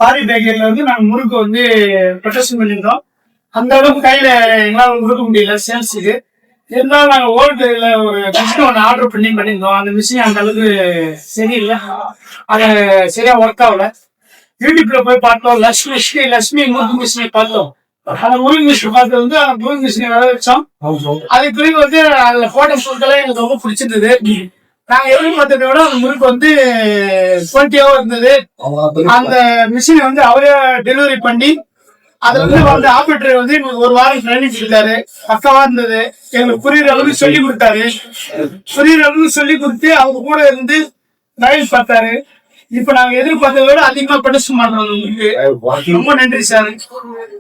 பாரி பேக்கரியில வந்து நாங்க முறுக்கு வந்து ப்ரொடக்ஷன் பண்ணியிருந்தோம். அந்த அளவுக்கு கையில எங்களால் கொடுக்க முடியல சேல்ஸுக்கு. இருந்தாலும் நாங்க ஓல்டுல ஒரு மிஷின் ஒன்று ஆர்டர் பண்ணியிருந்தோம். அந்த மிஷின் அந்த அளவுக்கு சரியில்லை, அது சரியா ஒர்க் ஆகல. யூடியூப்ல போய் பார்த்தோம், லட்சுமி முறுக்கு மிஷினை பார்த்தோம். அந்த முருகன் மிஷின் பார்த்தது வந்து அந்த முருகன் மிஷினை வர வச்சோம். அதுக்கு பிறகு வந்து அதுல போட்ட பொருட்களை எங்களுக்கு ரொம்ப பிடிச்சிருந்தது. நாங்க எதிர்பார்த்ததை விட அந்த முறுக்கு வந்து குவாலிட்டியாவும் இருந்தது. அந்த மிஷினை வந்து அவரே டெலிவரி பண்ணி அதுல வந்து அந்த ஆபரேட்டர் வந்து எங்களுக்கு ஒரு வாரம் ட்ரைனிங் கொடுத்தாரு. பக்கவா இருந்தது. எங்களுக்கு புரியுற அளவுக்கு சொல்லி கொடுத்தாரு. சொல்லி கொடுத்து அவங்க கூட இருந்து ட்ரைவ் பார்த்தாரு. இப்ப நாங்க எதிர்பார்த்ததை விட அதிகமா ப்ரொடக்ஷன் பண்றோம். ரொம்ப நன்றி சார்.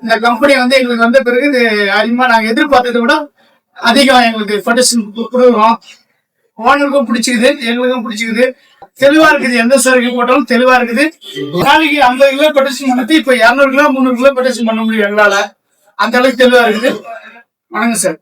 இந்த கம்பெனி வந்து எங்களுக்கு வந்த பிறகு அதிகமா நாங்க எதிர்பார்த்ததை விட அதிகம் எங்களுக்கு ப்ரொடக்ஷன் கொடுக்குறோம். ஓனருக்கும் பிடிச்சிக்குது, எங்களுக்கும் பிடிச்சிக்குது. தெளிவா இருக்குது. எந்த சரக்கு போட்டாலும் தெளிவா இருக்குது. நாளைக்கு 50 கிலோ ப்ரொடக்ஷன் பண்ணது இப்ப 200 கிலோ 300 கிலோ ப்ரொடக்ஷன் பண்ண முடியும் எங்களால. அந்த அளவுக்கு தெளிவா இருக்குது. வணக்கம் சார்.